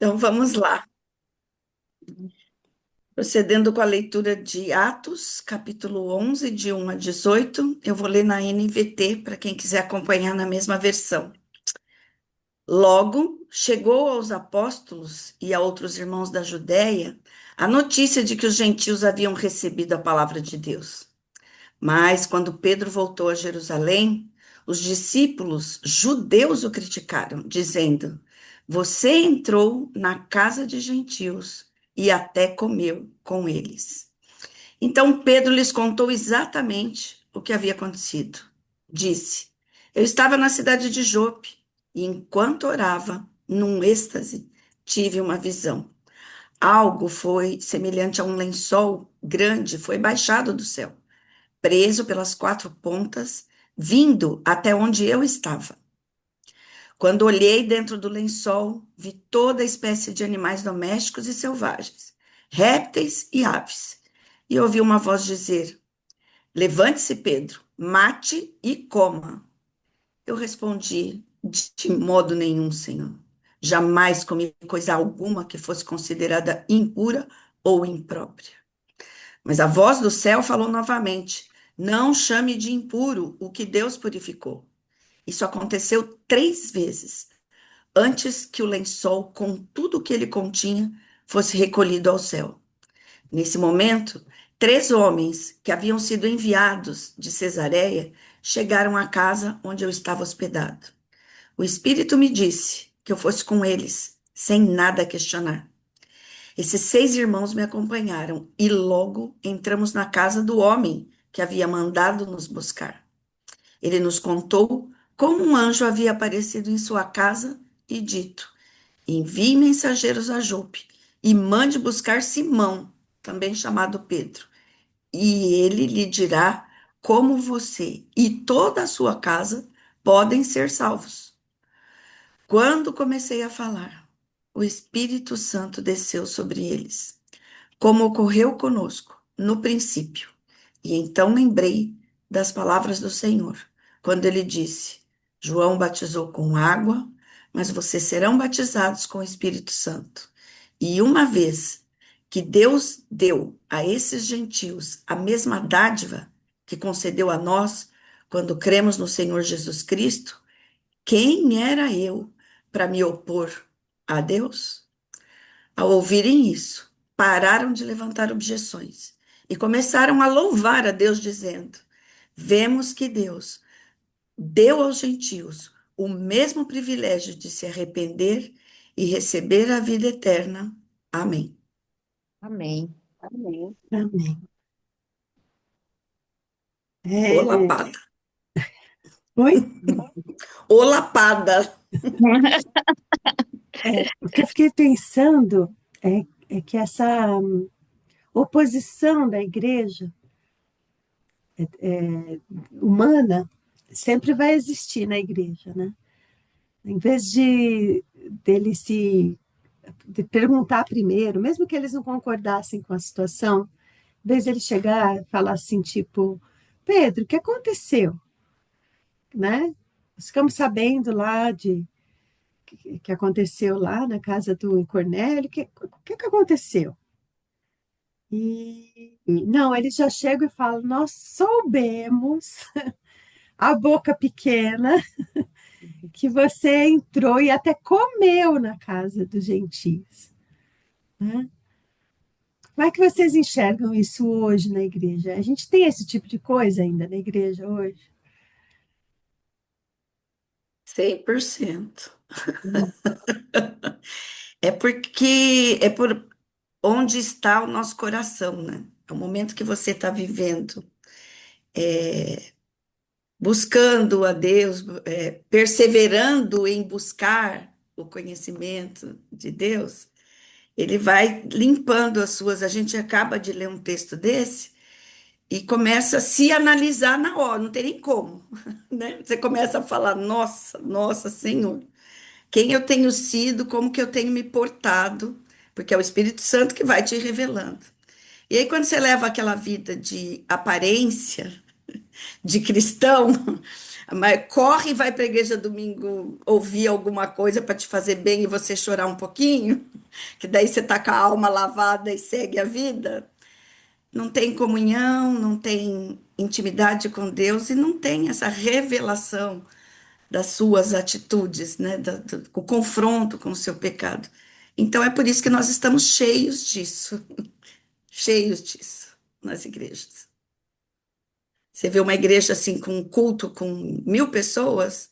Então vamos lá. Procedendo com a leitura de Atos, capítulo 11, de 1 a 18, eu vou ler na NVT para quem quiser acompanhar na mesma versão. Logo, chegou aos apóstolos e a outros irmãos da Judéia a notícia de que os gentios haviam recebido a palavra de Deus. Mas, quando Pedro voltou a Jerusalém, os discípulos judeus o criticaram, dizendo: Você entrou na casa de gentios e até comeu com eles. Então Pedro lhes contou exatamente o que havia acontecido. Disse: Eu estava na cidade de Jope e, enquanto orava, num êxtase, tive uma visão. Algo foi semelhante a um lençol grande, foi baixado do céu preso pelas quatro pontas, vindo até onde eu estava. Quando olhei dentro do lençol, vi toda espécie de animais domésticos e selvagens, répteis e aves. E ouvi uma voz dizer: Levante-se, Pedro, mate e coma. Eu respondi: De modo nenhum, Senhor. Jamais comi coisa alguma que fosse considerada impura ou imprópria. Mas a voz do céu falou novamente: Não chame de impuro o que Deus purificou. Isso aconteceu 3 vezes, antes que o lençol, com tudo o que ele continha, fosse recolhido ao céu. Nesse momento, 3 homens que haviam sido enviados de Cesareia chegaram à casa onde eu estava hospedado. O Espírito me disse que eu fosse com eles, sem nada questionar. Esses 6 irmãos me acompanharam e logo entramos na casa do homem que havia mandado nos buscar. Ele nos contou como um anjo havia aparecido em sua casa e dito: Envie mensageiros a Jope e mande buscar Simão, também chamado Pedro, e ele lhe dirá como você e toda a sua casa podem ser salvos. Quando comecei a falar, o Espírito Santo desceu sobre eles como ocorreu conosco no princípio. E então lembrei das palavras do Senhor, quando ele disse: João batizou com água, mas vocês serão batizados com o Espírito Santo. E uma vez que Deus deu a esses gentios a mesma dádiva que concedeu a nós quando cremos no Senhor Jesus Cristo, quem era eu para me opor a Deus? Ao ouvirem isso, pararam de levantar objeções e começaram a louvar a Deus, dizendo: Vemos que Deus deu aos gentios o mesmo privilégio de se arrepender e receber a vida eterna. Amém. Amém. Amém. Ô É, lapada. oi? Ô lapada. O que eu fiquei pensando é que essa oposição da igreja humana sempre vai existir na igreja, né? Em vez de dele se de perguntar primeiro, mesmo que eles não concordassem com a situação, em vez de ele chegar e falar assim, tipo, Pedro, o que aconteceu? Né? Nós ficamos sabendo lá de que aconteceu lá na casa do Cornélio, o que aconteceu? E não, eles já chegam e falam: Nós soubemos, a boca pequena, que você entrou e até comeu na casa dos gentios. Né? Como é que vocês enxergam isso hoje na igreja? A gente tem esse tipo de coisa ainda na igreja hoje? 100%. É porque é por onde está o nosso coração, né? É o momento que você está vivendo, buscando a Deus, perseverando em buscar o conhecimento de Deus, ele vai limpando as suas. A gente acaba de ler um texto desse e começa a se analisar na hora, não tem nem como, né? Você começa a falar: Nossa, nossa, Senhor, quem eu tenho sido, como que eu tenho me portado, porque é o Espírito Santo que vai te revelando. E aí, quando você leva aquela vida de aparência, de cristão, Mas corre e vai para a igreja domingo ouvir alguma coisa para te fazer bem e você chorar um pouquinho, que daí você está com a alma lavada e segue a vida. Não tem comunhão, não tem intimidade com Deus e não tem essa revelação das suas atitudes, né? O confronto com o seu pecado. Então é por isso que nós estamos cheios disso nas igrejas. Você vê uma igreja assim com um culto com 1.000 pessoas,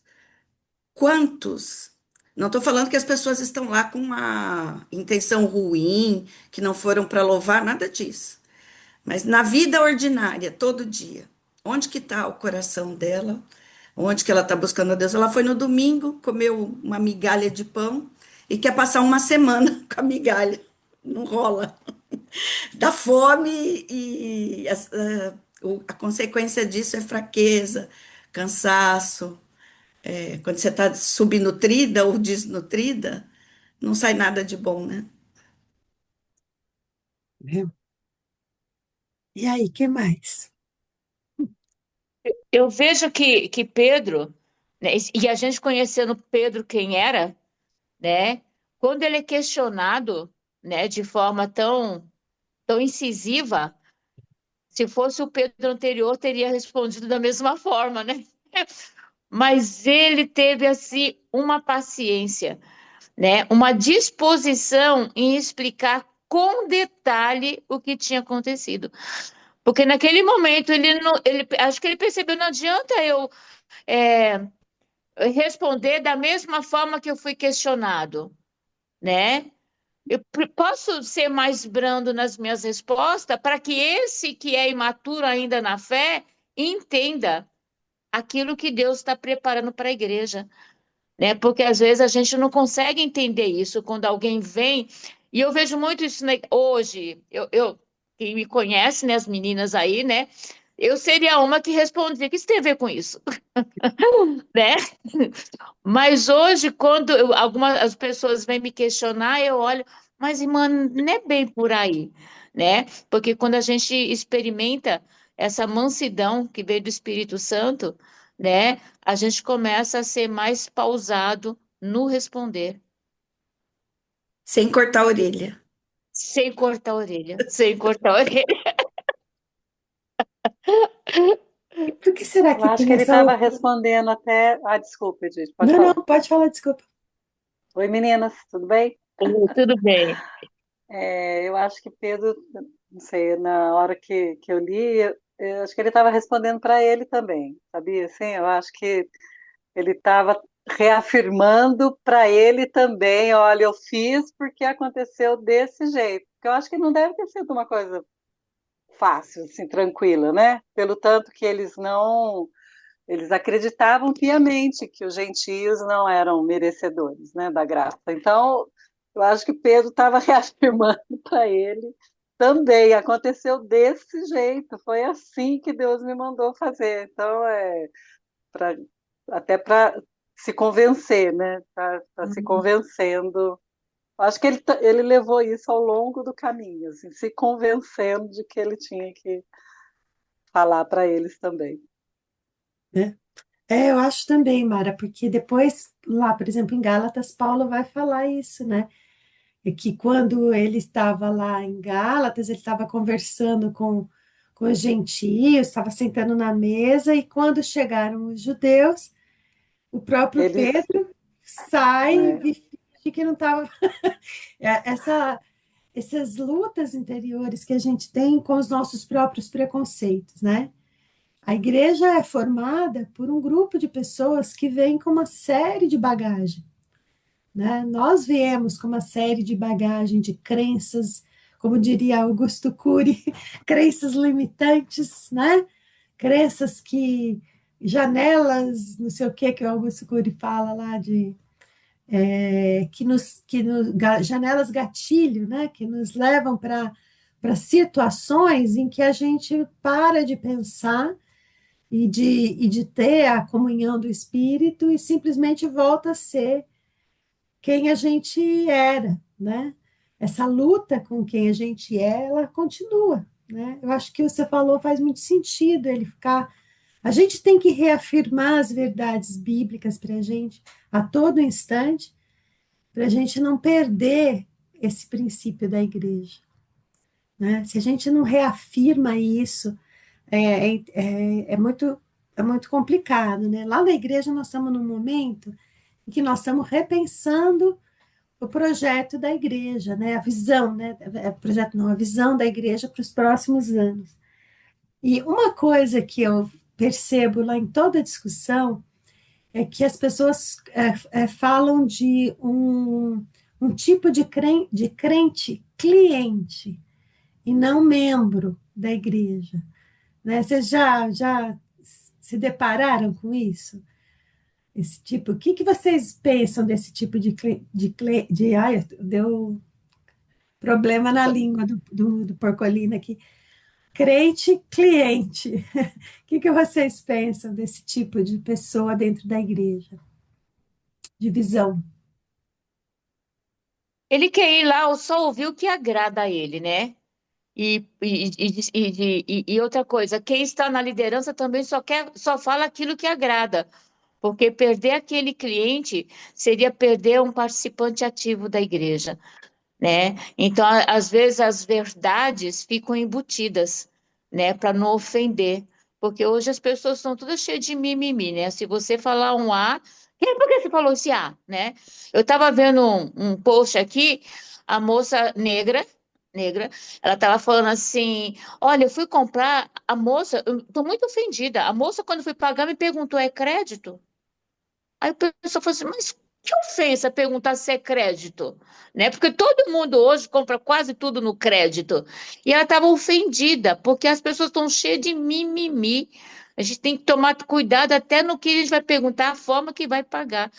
quantos? Não estou falando que as pessoas estão lá com uma intenção ruim, que não foram para louvar, nada disso. Mas na vida ordinária, todo dia, onde que está o coração dela? Onde que ela está buscando a Deus? Ela foi no domingo, comeu uma migalha de pão e quer passar uma semana com a migalha. Não rola. Dá fome e a consequência disso é fraqueza, cansaço. Quando você está subnutrida ou desnutrida, não sai nada de bom, né? Viu? E aí, que mais? Eu vejo que Pedro, né, e a gente conhecendo Pedro quem era, né, quando ele é questionado, né, de forma tão incisiva, se fosse o Pedro anterior, teria respondido da mesma forma, né? Mas ele teve assim uma paciência, né, uma disposição em explicar com detalhe o que tinha acontecido. Porque naquele momento ele não, ele, acho que ele percebeu, não adianta eu é, responder da mesma forma que eu fui questionado, né? Eu posso ser mais brando nas minhas respostas para que esse que é imaturo ainda na fé entenda aquilo que Deus está preparando para a igreja, né? Porque às vezes a gente não consegue entender isso quando alguém vem, e eu vejo muito isso, né, hoje. Quem me conhece, né, as meninas aí, né? Eu seria uma que respondia, o que isso tem a ver com isso, né? Mas hoje, quando algumas as pessoas vêm me questionar, eu olho, mas irmã, não é bem por aí, né? Porque quando a gente experimenta essa mansidão que veio do Espírito Santo, né, a gente começa a ser mais pausado no responder, Sem cortar a orelha. sem cortar a orelha, sem cortar a orelha. E por que será Eu que acho que tem ele essa estava loucura? respondendo até. Ah, desculpa, Edith, pode Não, não, falar. pode falar, desculpa. Oi, meninas, tudo bem? Tudo bem. Eu acho que Pedro, não sei, na hora que eu li, eu acho que ele estava respondendo para ele também, sabia? Assim, eu acho que ele estava reafirmando para ele também: olha, eu fiz porque aconteceu desse jeito. Porque eu acho que não deve ter sido uma coisa fácil, assim, tranquila, né? Pelo tanto que eles acreditavam piamente que os gentios não eram merecedores, né, da graça. Então, eu acho que Pedro estava reafirmando para ele também, aconteceu desse jeito, foi assim que Deus me mandou fazer. Então, pra, até para se convencer, né, para se convencendo. Acho que ele levou isso ao longo do caminho, assim, se convencendo de que ele tinha que falar para eles também. Né? Eu acho também, Mara, porque depois, lá, por exemplo, em Gálatas, Paulo vai falar isso, né? E que quando ele estava lá em Gálatas, ele estava conversando com os gentios, estava sentando na mesa, e quando chegaram os judeus, o próprio Eles, Pedro sai é, e finge que não estava. Essa, essas lutas interiores que a gente tem com os nossos próprios preconceitos, né? A igreja é formada por um grupo de pessoas que vêm com uma série de bagagem, né? Nós viemos com uma série de bagagem de crenças, como diria Augusto Cury, crenças limitantes, né? Crenças que janelas, não sei o que o Augusto Cury fala lá de janelas gatilho, né? Que nos levam para situações em que a gente para de pensar e de ter a comunhão do Espírito e simplesmente volta a ser quem a gente era, né? Essa luta com quem a gente é, ela continua, né? Eu acho que o que você falou faz muito sentido, ele ficar A gente tem que reafirmar as verdades bíblicas para a gente a todo instante, para a gente não perder esse princípio da igreja, né? Se a gente não reafirma isso, é muito complicado, né? Lá na igreja nós estamos num momento em que nós estamos repensando o projeto da igreja, né? A visão, né? Projeto não, a visão da igreja para os próximos anos. E uma coisa que eu percebo lá em toda a discussão é que as pessoas falam de um tipo de crente cliente e não membro da igreja, né? Vocês já se depararam com isso? Esse tipo, o que que vocês pensam desse tipo ai, deu problema na língua do Porcolino aqui. Crente cliente. O que que vocês pensam desse tipo de pessoa dentro da igreja? De visão. Ele quer ir lá só ouvir o que agrada a ele, né? E outra coisa, quem está na liderança também só fala aquilo que agrada, porque perder aquele cliente seria perder um participante ativo da igreja, né? Então, às vezes as verdades ficam embutidas, né, para não ofender, porque hoje as pessoas são todas cheias de mimimi, né? Se você falar um A, por que você falou esse A, né? Eu estava vendo um post aqui, a moça negra, ela estava falando assim, olha, eu fui comprar, a moça, eu estou muito ofendida, a moça quando fui pagar me perguntou, é crédito? Aí o pessoal falou assim, mas que ofensa perguntar se é crédito, né? Porque todo mundo hoje compra quase tudo no crédito. E ela estava ofendida, porque as pessoas estão cheias de mimimi. A gente tem que tomar cuidado até no que a gente vai perguntar, a forma que vai pagar.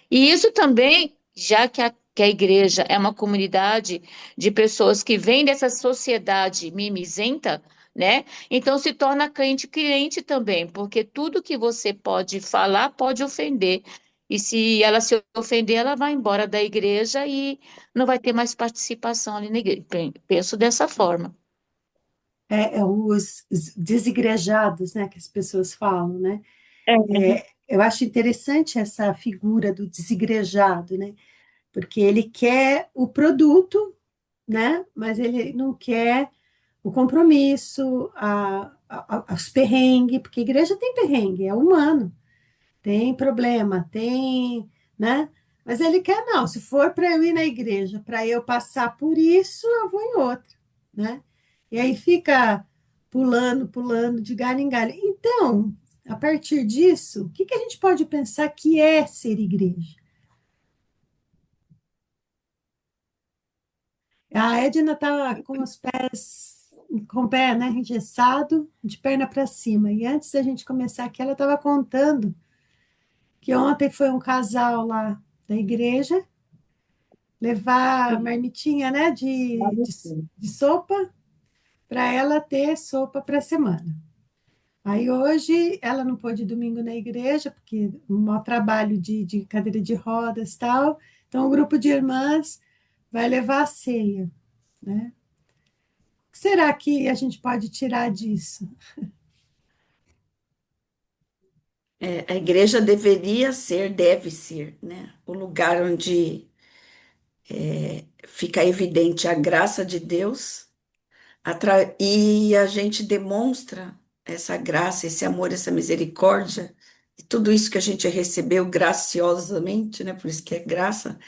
E isso também, já que a igreja é uma comunidade de pessoas que vêm dessa sociedade mimizenta, né? Então se torna crente cliente também, porque tudo que você pode falar pode ofender. E se ela se ofender, ela vai embora da igreja e não vai ter mais participação ali na igreja. Penso dessa forma. Os desigrejados, né, que as pessoas falam, né? É. Eu acho interessante essa figura do desigrejado, né? Porque ele quer o produto, né? Mas ele não quer o compromisso, os perrengues, porque a igreja tem perrengue, é humano, tem problema, tem, né? Mas ele quer, não, se for para eu ir na igreja, para eu passar por isso, eu vou em outra, né? E aí fica pulando de galho em galho. Então, a partir disso, o que que a gente pode pensar que é ser igreja? A Edna estava com os pés, com o pé, né, engessado, de perna para cima. E antes da gente começar aqui, ela estava contando que ontem foi um casal lá da igreja levar marmitinha, né, de sopa para ela ter sopa para a semana. Aí hoje ela não pôde ir domingo na igreja, porque um mau trabalho de cadeira de rodas e tal. Então o grupo de irmãs vai levar a ceia, né? O que será que a gente pode tirar disso? A igreja deveria ser, deve ser, né? O lugar onde fica evidente a graça de Deus e a gente demonstra essa graça, esse amor, essa misericórdia, e tudo isso que a gente recebeu graciosamente, né? Por isso que é graça,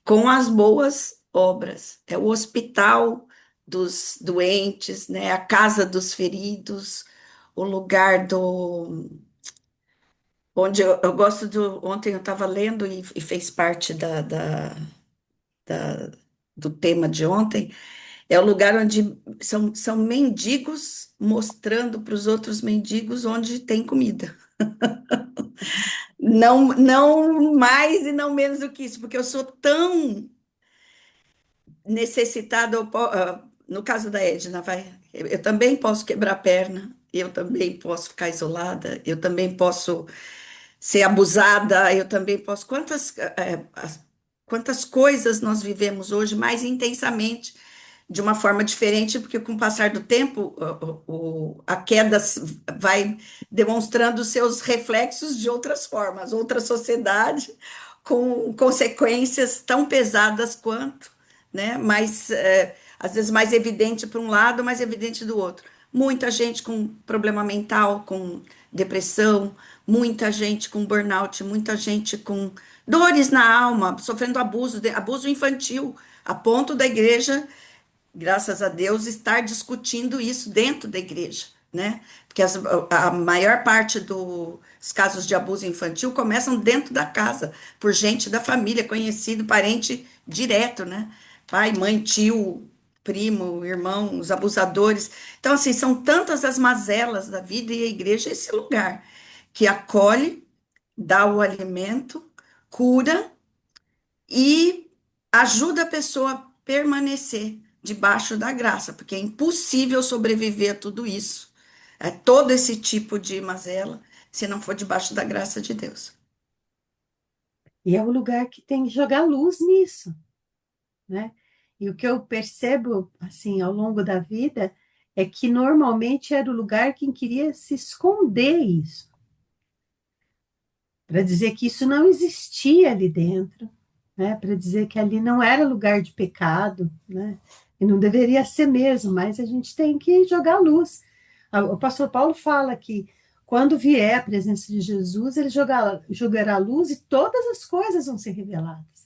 com as boas obras. É o hospital dos doentes, né? A casa dos feridos, o lugar do onde eu gosto do. Ontem eu estava lendo e fez parte da- do tema de ontem. É o lugar onde são mendigos mostrando para os outros mendigos onde tem comida. Não, não mais e não menos do que isso, porque eu sou tão necessitada. No caso da Edna, vai, eu também posso quebrar a perna, eu também posso ficar isolada, eu também posso ser abusada, eu também posso. Quantas coisas nós vivemos hoje mais intensamente de uma forma diferente, porque com o passar do tempo, a queda vai demonstrando seus reflexos de outras formas, outra sociedade, com consequências tão pesadas quanto, né? Mas às vezes mais evidente para um lado, mais evidente do outro. Muita gente com problema mental, com depressão, muita gente com burnout, muita gente com dores na alma, sofrendo abuso, abuso infantil, a ponto da igreja, graças a Deus, estar discutindo isso dentro da igreja, né? Porque a maior parte dos casos de abuso infantil começam dentro da casa, por gente da família, conhecido, parente direto, né? Pai, mãe, tio, primo, irmão, os abusadores. Então, assim, são tantas as mazelas da vida e a igreja é esse lugar que acolhe, dá o alimento, cura e ajuda a pessoa a permanecer debaixo da graça, porque é impossível sobreviver a tudo isso, todo esse tipo de mazela, se não for debaixo da graça de Deus. E é o lugar que tem que jogar luz nisso, né? E o que eu percebo, assim, ao longo da vida, é que normalmente era o lugar quem queria se esconder isso, para dizer que isso não existia ali dentro, né? Para dizer que ali não era lugar de pecado, né? E não deveria ser mesmo, mas a gente tem que jogar luz. O pastor Paulo fala que quando vier a presença de Jesus, ele jogará luz e todas as coisas vão ser reveladas,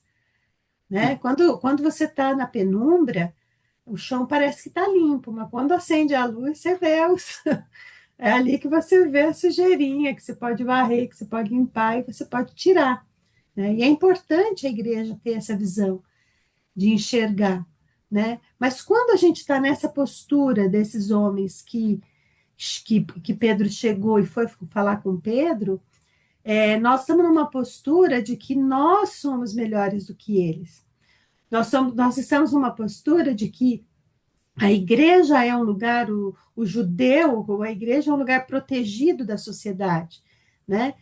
né? Quando você está na penumbra, o chão parece que está limpo, mas quando acende a luz, você vê é ali que você vê a sujeirinha, que você pode varrer, que você pode limpar e você pode tirar, né? E é importante a igreja ter essa visão de enxergar, né? Mas quando a gente está nessa postura desses homens que Pedro chegou e foi falar com Pedro, nós estamos numa postura de que nós somos melhores do que eles. Nós estamos numa postura de que a igreja é um lugar, o judeu, ou a igreja é um lugar protegido da sociedade, né?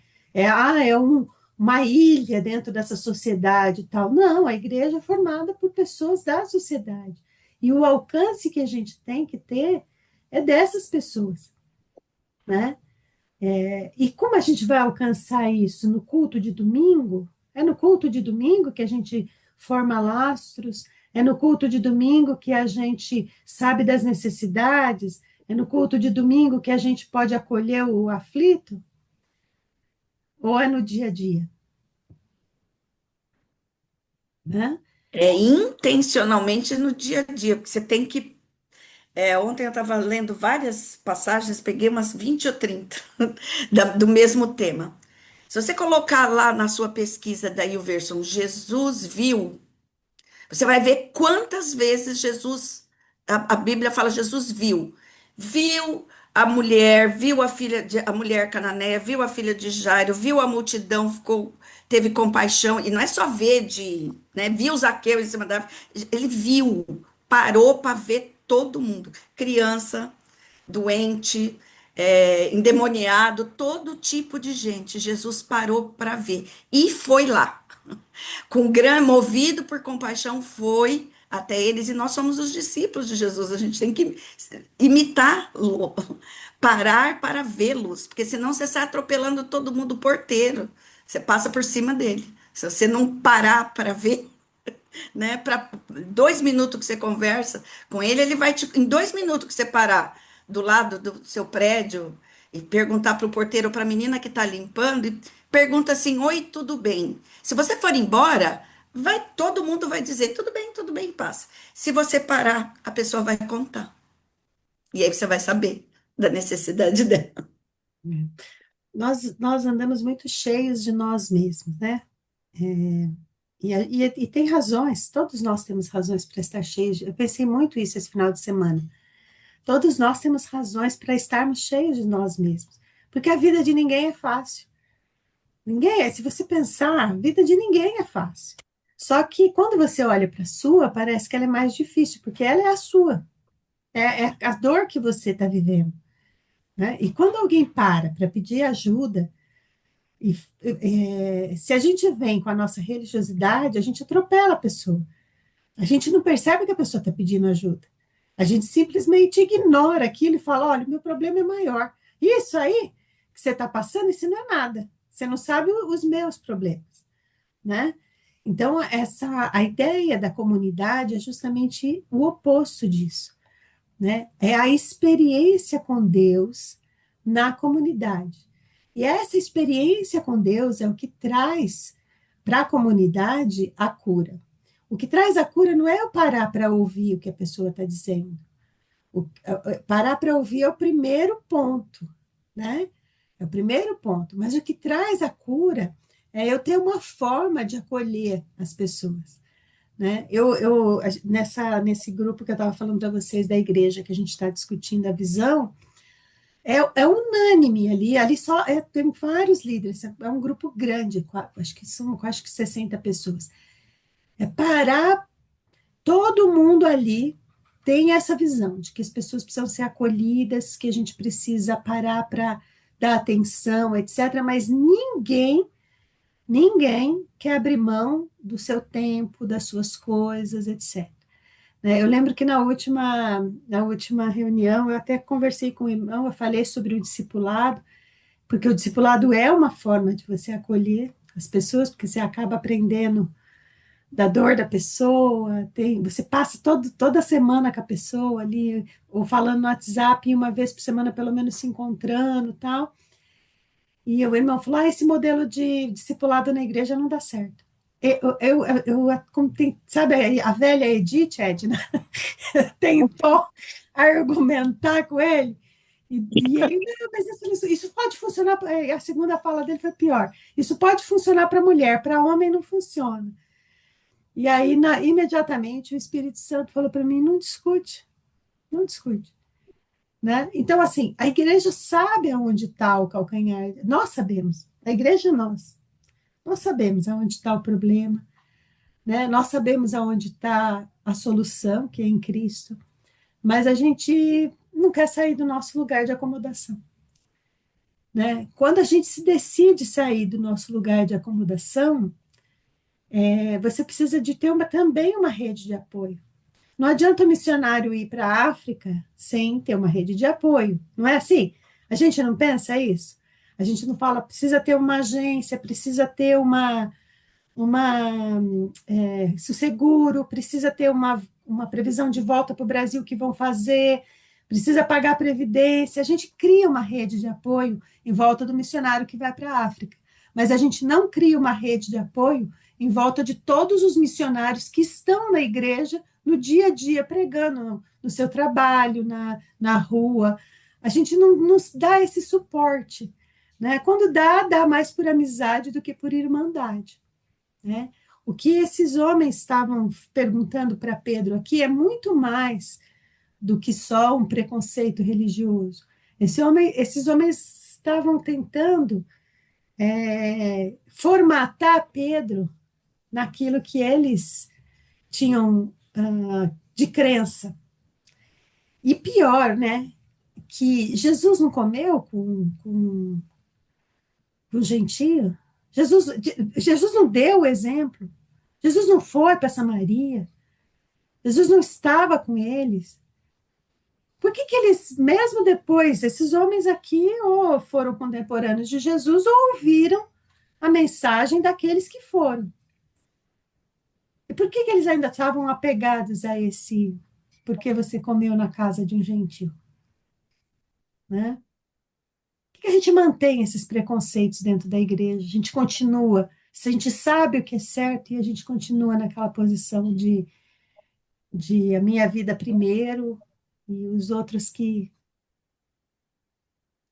Uma ilha dentro dessa sociedade e tal. Não, a igreja é formada por pessoas da sociedade. E o alcance que a gente tem que ter é dessas pessoas, né? E como a gente vai alcançar isso no culto de domingo? É no culto de domingo que a gente forma lastros, é no culto de domingo que a gente sabe das necessidades, é no culto de domingo que a gente pode acolher o aflito, ou é no dia a dia, né? É intencionalmente no dia a dia, porque você tem que. Ontem eu estava lendo várias passagens, peguei umas 20 ou 30 do mesmo tema. Se você colocar lá na sua pesquisa da Verso, Jesus viu. Você vai ver quantas vezes a Bíblia fala Jesus viu. Viu a mulher, viu a mulher cananeia, viu a filha de Jairo, viu a multidão, teve compaixão, e não é só ver né, viu Zaqueu em cima da. Ele viu, parou para ver todo mundo, criança, doente, endemoniado, todo tipo de gente. Jesus parou para ver e foi lá com movido por compaixão, foi até eles, e nós somos os discípulos de Jesus, a gente tem que imitá-lo, parar para vê-los, porque senão você sai atropelando todo mundo porteiro, você passa por cima dele. Se você não parar para ver, né, para 2 minutos que você conversa com ele, ele vai em 2 minutos que você parar do lado do seu prédio e perguntar para o porteiro ou para a menina que está limpando, e pergunta assim: oi, tudo bem? Se você for embora, todo mundo vai dizer: tudo bem, passa. Se você parar, a pessoa vai contar. E aí você vai saber da necessidade dela. Nós andamos muito cheios de nós mesmos, né? E tem razões, todos nós temos razões para estar cheios. Eu pensei muito isso esse final de semana. Todos nós temos razões para estarmos cheios de nós mesmos, porque a vida de ninguém é fácil. Se você pensar, a vida de ninguém é fácil. Só que quando você olha para a sua, parece que ela é mais difícil, porque ela é a sua. É a dor que você está vivendo, né? E quando alguém para pedir ajuda, se a gente vem com a nossa religiosidade, a gente atropela a pessoa. A gente não percebe que a pessoa está pedindo ajuda. A gente simplesmente ignora aquilo e fala: olha, meu problema é maior. Isso aí que você está passando, isso não é nada. Você não sabe os meus problemas, né? Então, a ideia da comunidade é justamente o oposto disso, né? É a experiência com Deus na comunidade. E essa experiência com Deus é o que traz para a comunidade a cura. O que traz a cura não é eu parar para ouvir o que a pessoa está dizendo. Parar para ouvir é o primeiro ponto, né? É o primeiro ponto. Mas o que traz a cura é eu ter uma forma de acolher as pessoas, né? Nesse grupo que eu estava falando para vocês da igreja, que a gente está discutindo a visão, é unânime ali só tem vários líderes, é um grupo grande, acho que são quase que 60 pessoas. É parar, todo mundo ali tem essa visão de que as pessoas precisam ser acolhidas, que a gente precisa parar para dar atenção, etc. Mas ninguém quer abrir mão do seu tempo, das suas coisas, etc. Né? Eu lembro que na última reunião, eu até conversei com o irmão, eu falei sobre o discipulado, porque o discipulado é uma forma de você acolher as pessoas, porque você acaba aprendendo da dor da pessoa, você passa toda semana com a pessoa ali, ou falando no WhatsApp, uma vez por semana, pelo menos se encontrando, tal. E o irmão falou: esse modelo de discipulado na igreja não dá certo. Sabe a velha Edith, Edna, tentou argumentar com ele, e ele, não, mas isso pode funcionar, a segunda fala dele foi pior, isso pode funcionar para mulher, para homem não funciona. E aí, imediatamente, o Espírito Santo falou para mim: não discute, não discute. Né? Então, assim, a igreja sabe aonde está o calcanhar, nós sabemos, a igreja nós sabemos aonde está o problema, né? Nós sabemos aonde está a solução, que é em Cristo, mas a gente não quer sair do nosso lugar de acomodação. Né? Quando a gente se decide sair do nosso lugar de acomodação, você precisa de ter também uma rede de apoio. Não adianta o missionário ir para a África sem ter uma rede de apoio, não é assim? A gente não pensa isso? A gente não fala, precisa ter uma agência, precisa ter seguro, precisa ter uma previsão de volta para o Brasil que vão fazer, precisa pagar a previdência. A gente cria uma rede de apoio em volta do missionário que vai para a África, mas a gente não cria uma rede de apoio em volta de todos os missionários que estão na igreja no dia a dia, pregando no seu trabalho, na rua. A gente não nos dá esse suporte. Né? Quando dá mais por amizade do que por irmandade. Né? O que esses homens estavam perguntando para Pedro aqui é muito mais do que só um preconceito religioso. Esses homens estavam tentando formatar Pedro naquilo que eles tinham de crença. E pior, né? Que Jesus não comeu com gentio. Jesus não deu o exemplo. Jesus não foi para Samaria. Jesus não estava com eles. Por que eles, mesmo depois, esses homens aqui ou foram contemporâneos de Jesus ou ouviram a mensagem daqueles que foram? E por que eles ainda estavam apegados a esse porque você comeu na casa de um gentio? Né? Por que a gente mantém esses preconceitos dentro da igreja? A gente continua, se a gente sabe o que é certo e a gente continua naquela posição de a minha vida primeiro e os outros que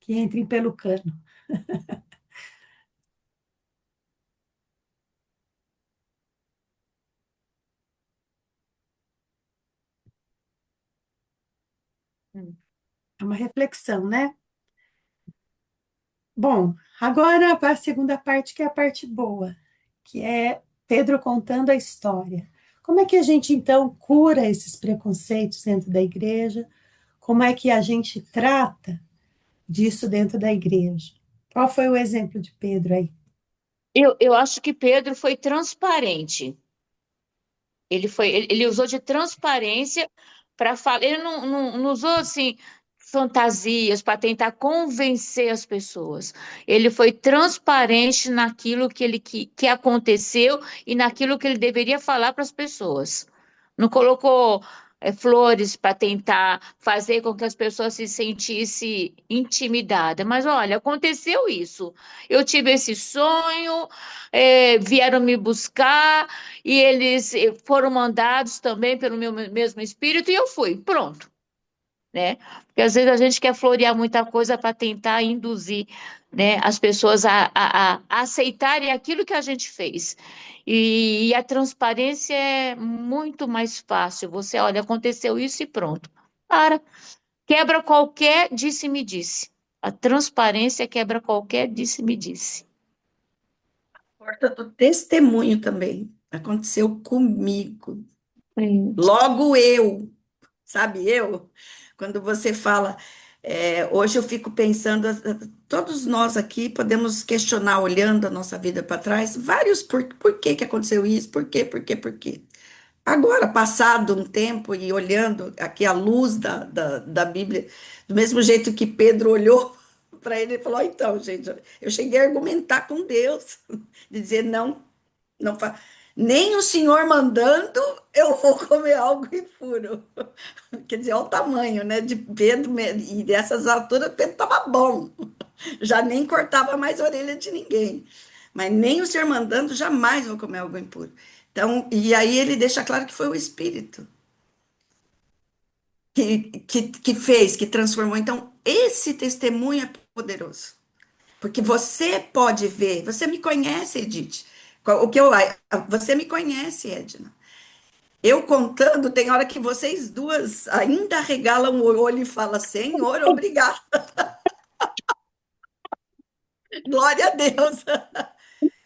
entrem pelo cano. Hum. É uma reflexão, né? Bom, agora para a segunda parte, que é a parte boa, que é Pedro contando a história. Como é que a gente, então, cura esses preconceitos dentro da igreja? Como é que a gente trata disso dentro da igreja? Qual foi o exemplo de Pedro aí? Eu acho que Pedro foi transparente. Ele usou de transparência para falar. Ele não usou assim fantasias para tentar convencer as pessoas. Ele foi transparente naquilo que aconteceu e naquilo que ele deveria falar para as pessoas. Não colocou flores para tentar fazer com que as pessoas se sentissem intimidadas. Mas olha, aconteceu isso. Eu tive esse sonho, vieram me buscar e eles foram mandados também pelo meu mesmo espírito e eu fui. Pronto, né? Porque às vezes a gente quer florear muita coisa para tentar induzir, né, as pessoas a aceitarem aquilo que a gente fez. E a transparência é muito mais fácil. Você, olha, aconteceu isso e pronto. Para. Quebra qualquer disse-me-disse. A transparência quebra qualquer disse-me-disse. Porta do testemunho também. Aconteceu comigo. Sim. Logo eu, sabe, eu, quando você fala, hoje eu fico pensando, todos nós aqui podemos questionar, olhando a nossa vida para trás, vários por que que aconteceu isso, por quê. Agora, passado um tempo e olhando aqui a luz da Bíblia, do mesmo jeito que Pedro olhou para ele e falou: então, gente, eu cheguei a argumentar com Deus, de dizer, não, não fa... nem o senhor mandando, eu vou comer algo impuro. Quer dizer, olha o tamanho, né, de Pedro, e dessas alturas, Pedro estava bom, já nem cortava mais a orelha de ninguém. Mas nem o senhor mandando, jamais vou comer algo impuro. Então, e aí ele deixa claro que foi o Espírito que fez, que transformou. Então, esse testemunho é poderoso. Porque você pode ver, você me conhece, Edith. O que eu, você me conhece, Edna. Eu contando, tem hora que vocês duas ainda regalam o olho e falam, Senhor, obrigado, glória a Deus.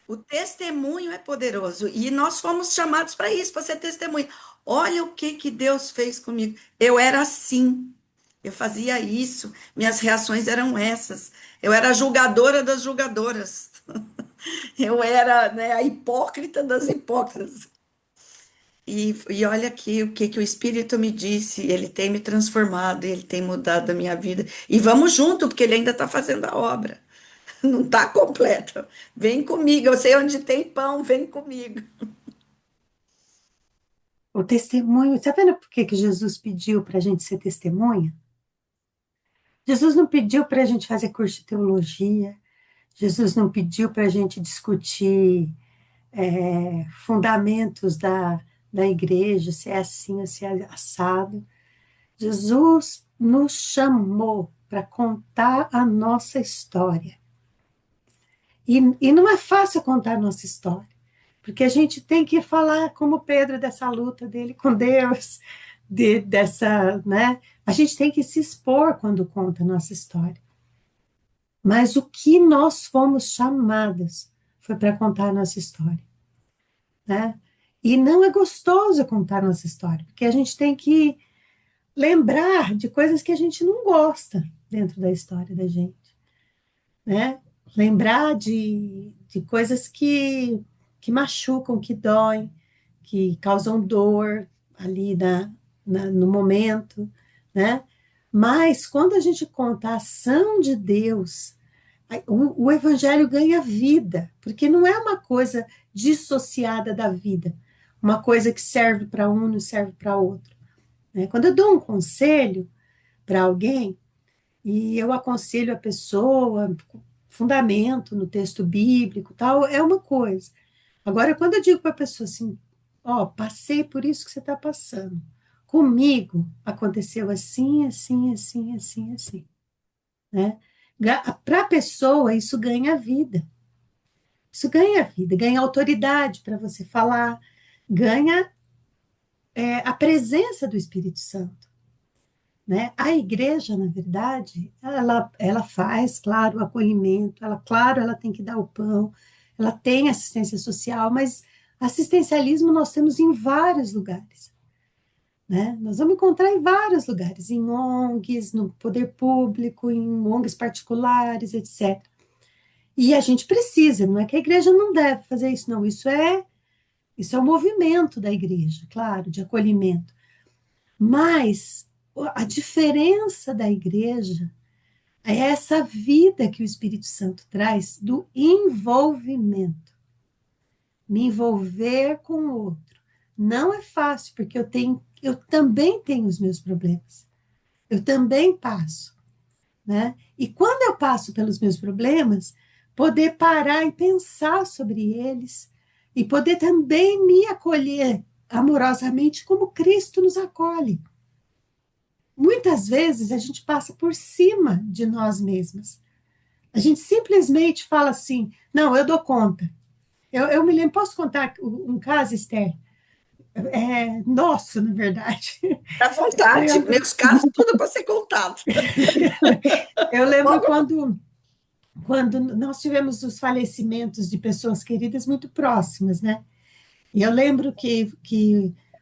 O testemunho é poderoso e nós fomos chamados para isso, para ser testemunha. Olha o que que Deus fez comigo. Eu era assim, eu fazia isso, minhas reações eram essas. Eu era a julgadora das julgadoras. Eu era, né, a hipócrita das hipócritas. E olha aqui o que que o Espírito me disse, ele tem me transformado, ele tem mudado a minha vida. E vamos junto, porque ele ainda está fazendo a obra. Não está completa. Vem comigo, eu sei onde tem pão, vem comigo. O testemunho, está vendo por que que Jesus pediu para a gente ser testemunha? Jesus não pediu para a gente fazer curso de teologia, Jesus não pediu para a gente discutir fundamentos da igreja, se é assim ou se é assado. Jesus nos chamou para contar a nossa história. E não é fácil contar a nossa história, porque a gente tem que falar, como Pedro, dessa luta dele com Deus, dessa, né? A gente tem que se expor quando conta a nossa história. Mas o que nós fomos chamadas foi para contar a nossa história, né? E não é gostoso contar a nossa história, porque a gente tem que lembrar de coisas que a gente não gosta dentro da história da gente, né? Lembrar de coisas que machucam, que doem, que causam dor ali no momento, né? Mas quando a gente conta a ação de Deus, o evangelho ganha vida, porque não é uma coisa dissociada da vida, uma coisa que serve para um não serve para outro, né? Quando eu dou um conselho para alguém, e eu aconselho a pessoa, fundamento no texto bíblico, tal, é uma coisa. Agora, quando eu digo para a pessoa assim, ó, passei por isso que você está passando, comigo aconteceu assim, assim, assim, assim, assim, né? Para a pessoa, isso ganha vida. Isso ganha vida, ganha autoridade para você falar, ganha a presença do Espírito Santo. Né? A igreja, na verdade, ela faz, claro, o acolhimento, claro, ela tem que dar o pão, ela tem assistência social, mas assistencialismo nós temos em vários lugares. Né? Nós vamos encontrar em vários lugares, em ONGs, no poder público, em ONGs particulares, etc. E a gente precisa, não é que a igreja não deve fazer isso, não, isso Isso é um movimento da igreja, claro, de acolhimento. Mas a diferença da igreja é essa vida que o Espírito Santo traz do envolvimento. Me envolver com o outro. Não é fácil, porque eu também tenho os meus problemas. Eu também passo, né? E quando eu passo pelos meus problemas, poder parar e pensar sobre eles e poder também me acolher amorosamente como Cristo nos acolhe. Muitas vezes a gente passa por cima de nós mesmas. A gente simplesmente fala assim: não, eu dou conta. Eu me lembro, posso contar um caso, Esther? Nosso, na verdade. À vontade, Eu, meus casos, tudo para ser contado. eu lembro Logo, quando nós tivemos os falecimentos de pessoas queridas muito próximas, né? E eu lembro que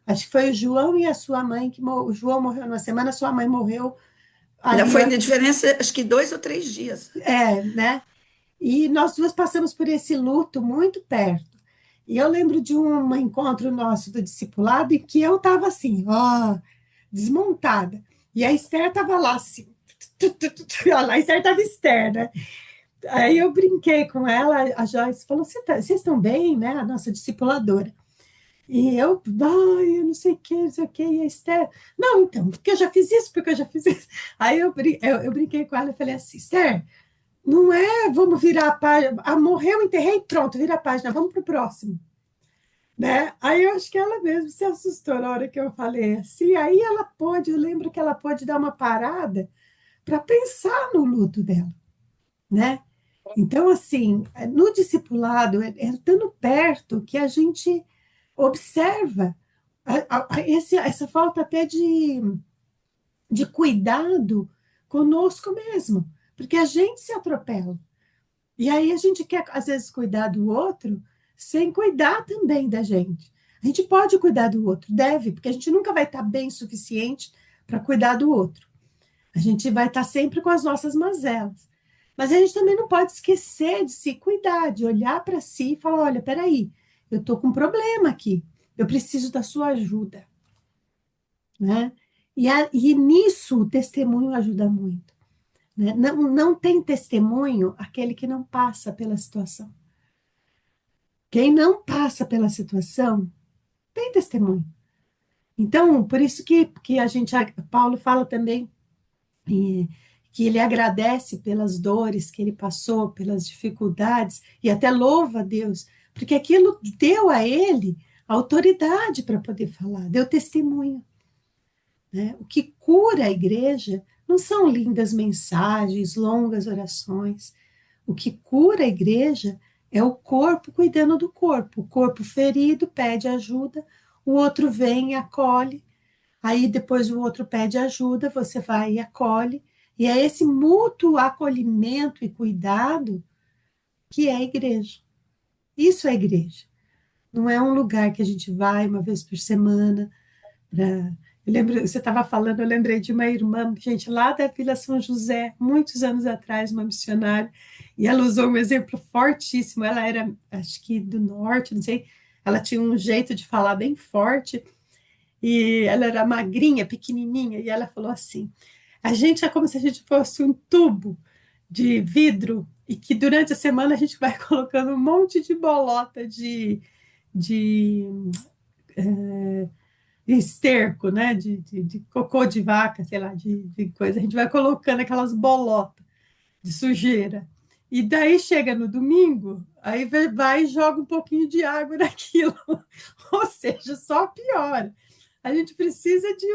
acho que foi o João e a sua mãe, o João morreu numa semana, a sua mãe morreu ainda ali, foi de diferença, acho que 2 ou 3 dias. né? E nós duas passamos por esse luto muito perto. E eu lembro de um encontro nosso do discipulado em que eu estava assim, ó, desmontada. E a Esther estava lá assim, a Esther estava Esther, né? Aí eu brinquei com ela, a Joyce falou: Vocês estão bem, né? A nossa discipuladora. E eu não sei o que, não sei o que, e a Esther, não, então, porque eu já fiz isso, porque eu já fiz isso. Aí eu brinquei com ela e falei assim: Esther, não é, vamos virar a página, morreu, enterrei, pronto, vira a página, vamos para o próximo. Né? Aí eu acho que ela mesmo se assustou na hora que eu falei assim, aí ela pôde, eu lembro que ela pôde dar uma parada para pensar no luto dela, né? Então, assim, no discipulado, é estando perto que a gente observa essa falta até de cuidado conosco mesmo, porque a gente se atropela. E aí a gente quer, às vezes, cuidar do outro sem cuidar também da gente. A gente pode cuidar do outro, deve, porque a gente nunca vai estar bem o suficiente para cuidar do outro. A gente vai estar sempre com as nossas mazelas. Mas a gente também não pode esquecer de se cuidar, de olhar para si e falar: olha, peraí, eu estou com um problema aqui, eu preciso da sua ajuda, né? E nisso o testemunho ajuda muito, né? Não tem testemunho aquele que não passa pela situação. Quem não passa pela situação tem testemunho. Então, por isso que Paulo fala também e, que ele agradece pelas dores que ele passou, pelas dificuldades, e até louva a Deus, porque aquilo deu a ele autoridade para poder falar, deu testemunho. Né? O que cura a igreja não são lindas mensagens, longas orações. O que cura a igreja é o corpo cuidando do corpo. O corpo ferido pede ajuda, o outro vem e acolhe, aí depois o outro pede ajuda, você vai e acolhe. E é esse mútuo acolhimento e cuidado que é a igreja. Isso é a igreja. Não é um lugar que a gente vai uma vez por semana para. Eu lembro, você estava falando, eu lembrei de uma irmã, gente, lá da Vila São José, muitos anos atrás, uma missionária, e ela usou um exemplo fortíssimo. Ela era, acho que do norte, não sei, ela tinha um jeito de falar bem forte, e ela era magrinha, pequenininha, e ela falou assim: a gente é como se a gente fosse um tubo de vidro, e que durante a semana a gente vai colocando um monte de bolota de esterco, né, de cocô de vaca, sei lá, de coisa. A gente vai colocando aquelas bolotas de sujeira. E daí chega no domingo, aí vai e joga um pouquinho de água naquilo. Ou seja, só piora. A gente precisa de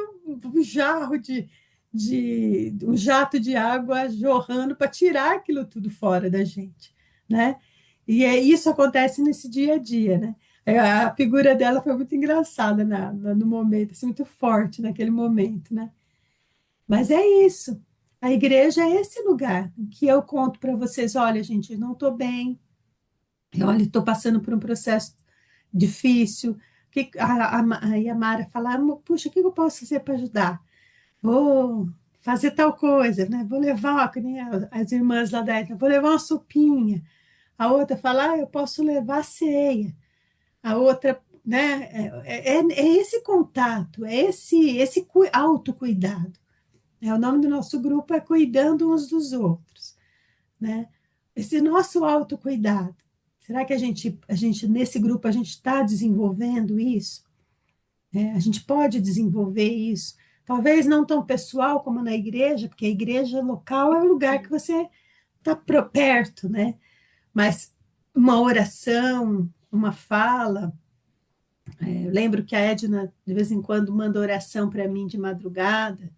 um jarro de um jato de água jorrando para tirar aquilo tudo fora da gente, né? E isso acontece nesse dia a dia, né? A figura dela foi muito engraçada no momento, assim, muito forte naquele momento, né? Mas é isso. A igreja é esse lugar em que eu conto para vocês: olha, gente, eu não estou bem, olha, estou passando por um processo difícil. Aí a Mara fala: puxa, o que eu posso fazer para ajudar? Vou fazer tal coisa, né? Vou levar, que nem as irmãs lá da Etna, vou levar uma sopinha. A outra fala: eu posso levar a ceia. A outra né? É esse contato, é esse autocuidado. O nome do nosso grupo é Cuidando uns dos Outros, né? Esse nosso autocuidado. Será que a gente nesse grupo, a gente está desenvolvendo isso? A gente pode desenvolver isso. Talvez não tão pessoal como na igreja, porque a igreja local é o lugar que você está perto, né? Mas uma oração, uma fala. Eu lembro que a Edna, de vez em quando, manda oração para mim de madrugada.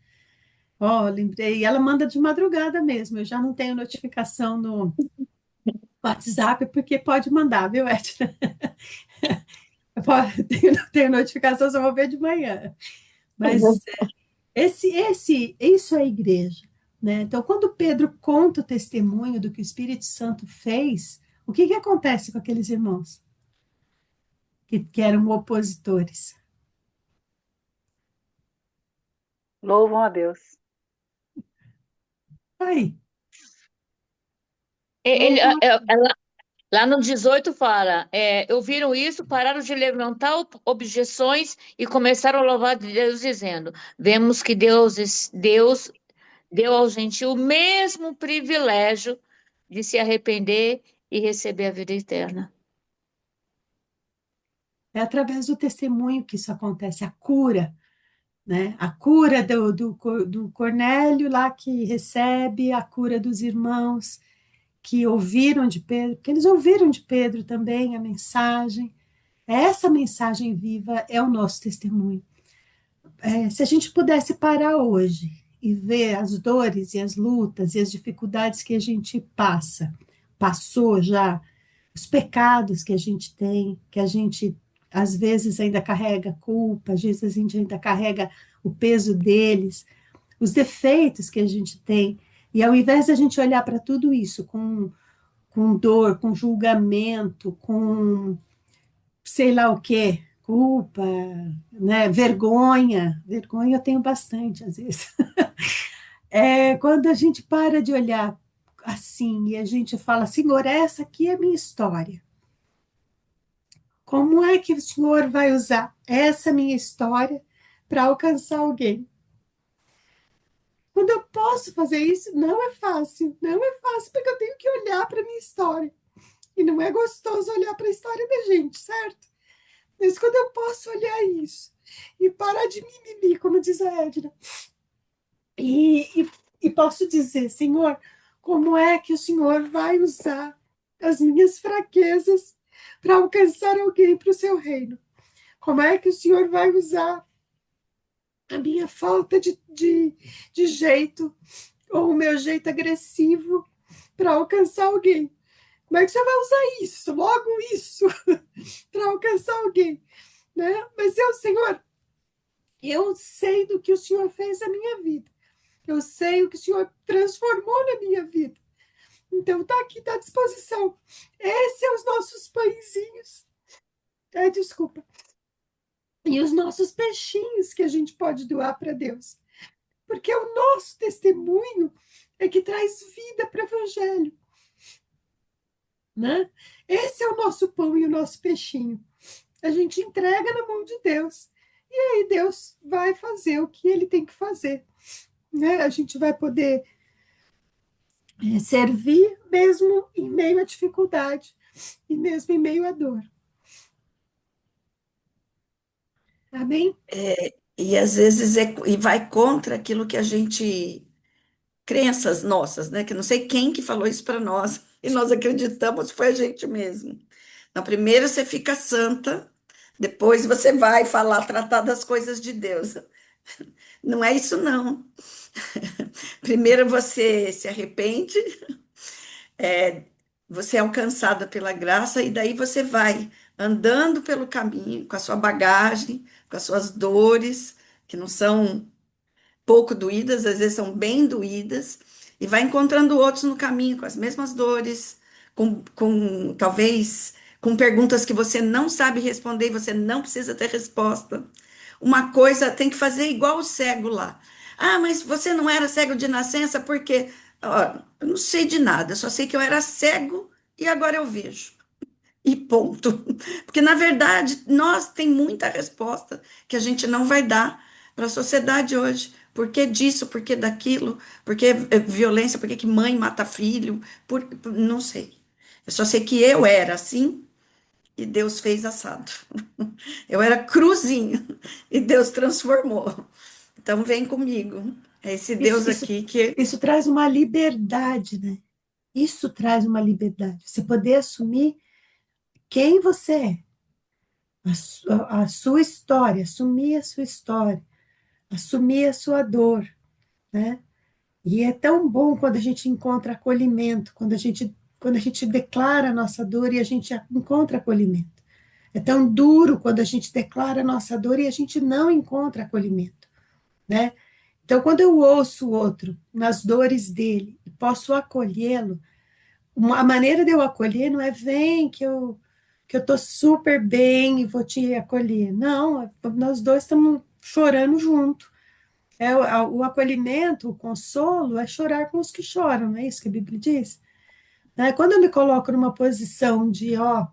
Ó, lembrei, e ela manda de madrugada mesmo. Eu já não tenho notificação no WhatsApp, porque pode mandar, viu, Edna? Tenho notificação, só vou ver de manhã. Mas isso é a igreja, né? Então, quando Pedro conta o testemunho do que o Espírito Santo fez, o que que acontece com aqueles irmãos que eram opositores? Louvam a Deus. Aí, Ele, louvam. lá no 18 fala, ouviram isso, pararam de levantar objeções e começaram a louvar a Deus, dizendo: vemos que Deus deu ao gentio o mesmo privilégio de se arrepender e receber a vida eterna. É através do testemunho que isso acontece, a cura, né? A cura do Cornélio lá que recebe, a cura dos irmãos que ouviram de Pedro, porque eles ouviram de Pedro também a mensagem. Essa mensagem viva é o nosso testemunho. Se a gente pudesse parar hoje e ver as dores e as lutas e as dificuldades que a gente passou já, os pecados que a gente tem, que a gente às vezes ainda carrega culpa, às vezes a gente ainda carrega o peso deles, os defeitos que a gente tem, e ao invés de a gente olhar para tudo isso com dor, com julgamento, com sei lá o quê, culpa, né? Vergonha eu tenho bastante às vezes. Quando a gente para de olhar assim e a gente fala, Senhor, essa aqui é a minha história. Como é que o Senhor vai usar essa minha história para alcançar alguém? Quando eu posso fazer isso, não é fácil, não é fácil, porque eu tenho que olhar para a minha história. E não é gostoso olhar para a história da gente, certo? Mas quando eu posso olhar isso e parar de mimimi, como diz a Edna, e posso dizer, Senhor, como é que o Senhor vai usar as minhas fraquezas para alcançar alguém para o seu reino? Como é que o Senhor vai usar a minha falta de jeito ou o meu jeito agressivo para alcançar alguém? Como é que você vai usar isso, logo isso, para alcançar alguém? Né? Mas Senhor, eu sei do que o Senhor fez na minha vida. Eu sei o que o Senhor transformou na minha vida. Então está aqui, está à disposição. Esses são os nossos pãezinhos. Desculpa. E os nossos peixinhos que a gente pode doar para Deus. Porque o nosso testemunho é que traz vida para o Evangelho. Né? Esse é o nosso pão e o nosso peixinho. A gente entrega na mão de Deus. E aí Deus vai fazer o que ele tem que fazer. Né? A gente vai poder servir mesmo em meio à dificuldade e mesmo em meio à dor. Amém? E às vezes e vai contra aquilo que a gente, crenças nossas, né? Que não sei quem que falou isso para nós, e nós acreditamos que foi a gente mesmo. Então, primeiro você fica santa, depois você vai falar, tratar das coisas de Deus. Não é isso, não. Primeiro você se arrepende, é, você é alcançada pela graça, e daí você vai andando pelo caminho com a sua bagagem, com as suas dores, que não são pouco doídas, às vezes são bem doídas, e vai encontrando outros no caminho com as mesmas dores, com talvez com perguntas que você não sabe responder e você não precisa ter resposta. Uma coisa tem que fazer igual o cego lá. Ah, mas você não era cego de nascença porque, ó, eu não sei de nada, eu só sei que eu era cego e agora eu vejo. e ponto. Porque, na verdade, nós tem muita resposta que a gente não vai dar para a sociedade hoje. Por que disso, por que daquilo, por que violência, por que que mãe mata filho, não sei. Eu só sei que eu era assim e Deus fez assado. Eu era cruzinho e Deus transformou. Então vem comigo. É esse Isso, Deus isso, aqui que isso traz uma liberdade, né? Isso traz uma liberdade. Você poder assumir quem você é, a sua história, assumir a sua história, assumir a sua dor, né? E é tão bom quando a gente encontra acolhimento, quando a gente declara a nossa dor e a gente encontra acolhimento. É tão duro quando a gente declara a nossa dor e a gente não encontra acolhimento, né? Então, quando eu ouço o outro nas dores dele e posso acolhê-lo, a maneira de eu acolher não é vem que eu tô super bem e vou te acolher. Não, nós dois estamos chorando junto. O acolhimento, o consolo é chorar com os que choram, não é isso que a Bíblia diz? Né? Quando eu me coloco numa posição de, ó,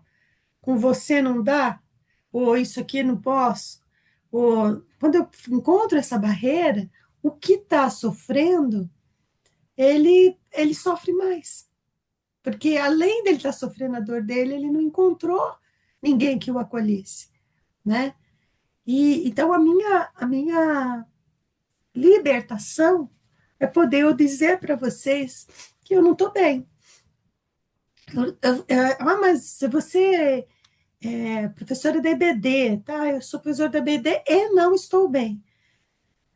com você não dá, ou isso aqui não posso, ou quando eu encontro essa barreira, o que está sofrendo, ele sofre mais. Porque além dele estar sofrendo a dor dele, ele não encontrou ninguém que o acolhesse, né? E então a minha libertação é poder eu dizer para vocês que eu não estou bem. Mas se você é professora da EBD, tá? Eu sou professora da EBD e não estou bem.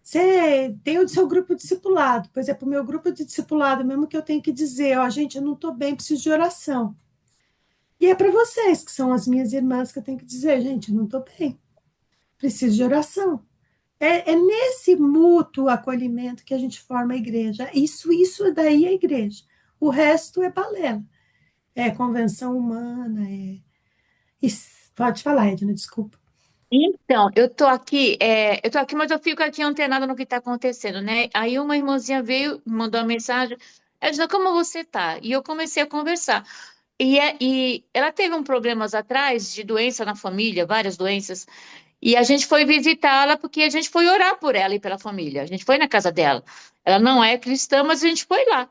Você tem o seu grupo discipulado, pois é para o meu grupo de discipulado mesmo que eu tenho que dizer, ó, gente, eu não estou bem, preciso de oração. E é para vocês, que são as minhas irmãs, que eu tenho que dizer, gente, eu não estou bem, preciso de oração. É nesse mútuo acolhimento que a gente forma a igreja. Isso daí é a igreja. O resto é balela. É convenção humana, pode falar, Edna, desculpa. Então, eu tô aqui, mas eu fico aqui antenada no que está acontecendo, né? Aí uma irmãzinha veio, mandou uma mensagem, ela disse, como você tá? E eu comecei a conversar. E ela teve um problemas atrás de doença na família, várias doenças, e a gente foi visitá-la porque a gente foi orar por ela e pela família. A gente foi na casa dela. Ela não é cristã, mas a gente foi lá.